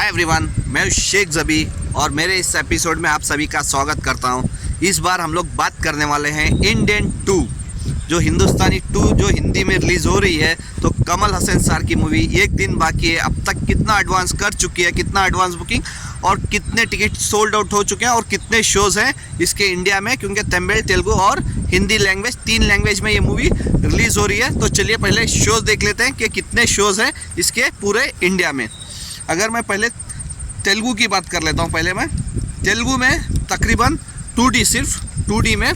Hi everyone, मैं शेख ज़बी और मेरे इस एपिसोड में आप सभी का स्वागत करता हूं। इस बार हम लोग बात करने वाले हैं इंडियन 2, जो हिंदुस्तानी 2 जो हिंदी में रिलीज़ हो रही है। तो कमल हसन सर की मूवी एक दिन बाकी है। अब तक कितना एडवांस कर चुकी है, कितना एडवांस बुकिंग और कितने टिकट सोल्ड आउट हो चुके हैं और कितने शोज़ हैं इसके इंडिया में, क्योंकि तमिल, तेलुगु और हिंदी लैंग्वेज 3 लैंग्वेज में ये मूवी रिलीज़ हो रही है। तो चलिए पहले शोज़ देख लेते हैं कि कितने शोज़ हैं इसके पूरे इंडिया में। अगर मैं पहले तेलुगु की बात कर लेता हूँ, पहले मैं तेलुगु में तकरीबन 2D, सिर्फ 2D में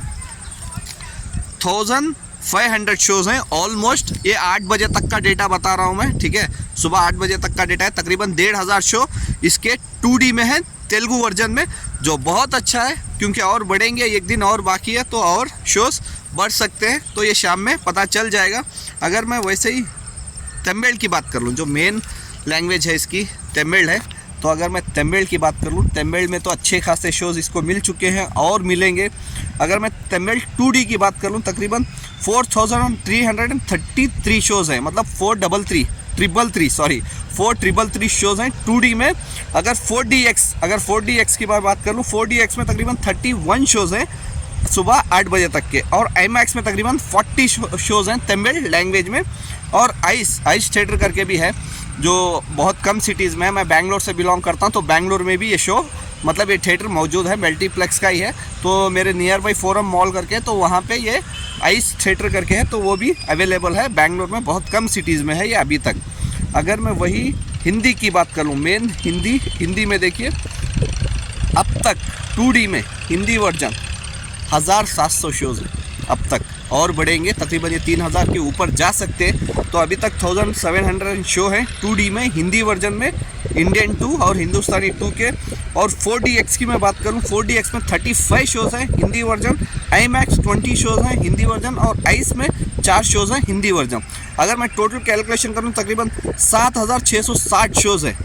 1500 शोज़ हैं ऑलमोस्ट। ये 8 बजे तक का डेटा बता रहा हूँ मैं, ठीक है, सुबह 8 बजे तक का डेटा है। तकरीबन 1500 शो इसके 2D में है तेलुगु वर्जन में, जो बहुत अच्छा है क्योंकि और बढ़ेंगे, एक दिन और बाकी है तो और शोज़ बढ़ सकते हैं। तो ये शाम में पता चल जाएगा। अगर मैं वैसे ही तमिल की बात कर लूँ, जो मेन लैंग्वेज है इसकी तमिल है, तो अगर मैं तमिल की बात कर लूँ, तमिल में तो अच्छे खासे शोज़ इसको मिल चुके हैं और मिलेंगे। अगर मैं तमिल 2D की बात कर लूँ, तकरीबन 4333 शोज़ हैं, मतलब 433 शोज़ हैं 2D में। अगर 4DX की बात कर लूँ, 4DX में तकरीबन 31 शोज़ हैं सुबह 8 बजे तक के, और IMAX में तकरीबन 40 शोज़ हैं तमिल लैंग्वेज में। और आइस थिएटर करके भी है, जो बहुत कम सिटीज़ में है। मैं बैंगलोर से बिलोंग करता हूँ, तो बैंगलोर में भी ये शो, मतलब ये थिएटर मौजूद है, मल्टीप्लेक्स का ही है। तो मेरे नियर बाई फोरम मॉल करके, तो वहाँ पे ये आइस थिएटर करके है, तो वो भी अवेलेबल है बैंगलोर में। बहुत कम सिटीज़ में है ये अभी तक। अगर मैं वही हिंदी की बात कर लूँ, मेन हिंदी में देखिए, अब तक 2D में हिंदी वर्जन 1700 शोज़ हैं अब तक, और बढ़ेंगे, तकरीबन ये 3000 के ऊपर जा सकते हैं। तो अभी तक 1700 शो है 2D में हिंदी वर्जन में, इंडियन 2 और हिंदुस्तानी 2 के। और 4DX की मैं बात करूं, 4DX में 35 शोज़ हैं हिंदी वर्जन, IMAX 20 शोज़ हैं हिंदी वर्जन, और आइस में 4 शोज़ हैं हिंदी वर्जन। अगर मैं टोटल कैलकुलेशन करूं, तकरीबन 7660 शोज़ हैं,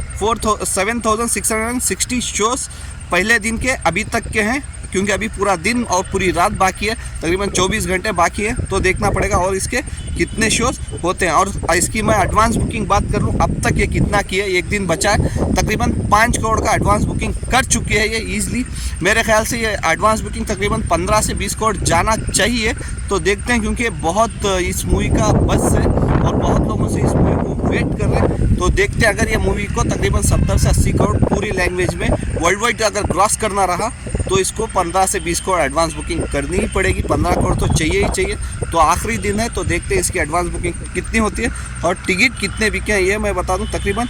7660 शोज़ पहले दिन के अभी तक के हैं, क्योंकि अभी पूरा दिन और पूरी रात बाकी है, तकरीबन 24 घंटे बाकी है। तो देखना पड़ेगा और इसके कितने शोज़ होते हैं। और इसकी मैं एडवांस बुकिंग बात कर लूँ, अब तक ये कितना की है, एक दिन बचा है, तकरीबन 5 करोड़ का एडवांस बुकिंग कर चुकी है ये ईज़िली। मेरे ख्याल से ये एडवांस बुकिंग तकरीबन 15 से 20 करोड़ जाना चाहिए। तो देखते हैं, क्योंकि बहुत इस मूवी का बज़ है और बहुत लोगों से इस मूवी को वेट कर रहे हैं। तो देखते हैं, अगर ये मूवी को तकरीबन 70 से 80 करोड़ पूरी लैंग्वेज में वर्ल्ड वाइड अगर क्रॉस करना रहा, तो इसको 15 से 20 करोड़ एडवांस बुकिंग करनी ही पड़ेगी। 15 करोड़ तो चाहिए ही चाहिए। तो आखिरी दिन है, तो देखते हैं इसकी एडवांस बुकिंग कितनी होती है और टिकट कितने बिके हैं। ये मैं बता दूं, तकरीबन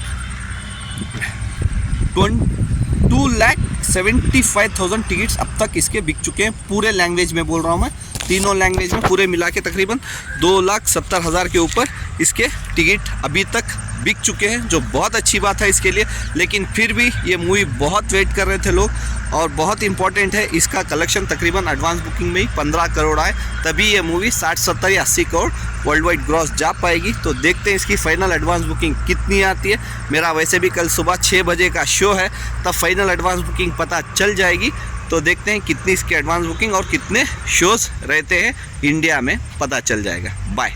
2,75,000 टिकट्स अब तक इसके बिक चुके हैं, पूरे लैंग्वेज में बोल रहा हूँ मैं, तीनों लैंग्वेज में पूरे मिला के तकरीबन 2,70,000 के ऊपर इसके टिकट अभी तक बिक चुके हैं, जो बहुत अच्छी बात है इसके लिए। लेकिन फिर भी ये मूवी बहुत वेट कर रहे थे लोग, और बहुत इंपॉर्टेंट है इसका कलेक्शन तकरीबन एडवांस बुकिंग में ही 15 करोड़ आए, तभी ये मूवी 60, 70 या 80 करोड़ वर्ल्ड वाइड ग्रॉस जा पाएगी। तो देखते हैं इसकी फाइनल एडवांस बुकिंग कितनी आती है। मेरा वैसे भी कल सुबह 6 बजे का शो है, तब फाइनल एडवांस बुकिंग पता चल जाएगी। तो देखते हैं कितनी इसकी एडवांस बुकिंग और कितने शोज़ रहते हैं इंडिया में, पता चल जाएगा। Bye,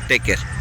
take care.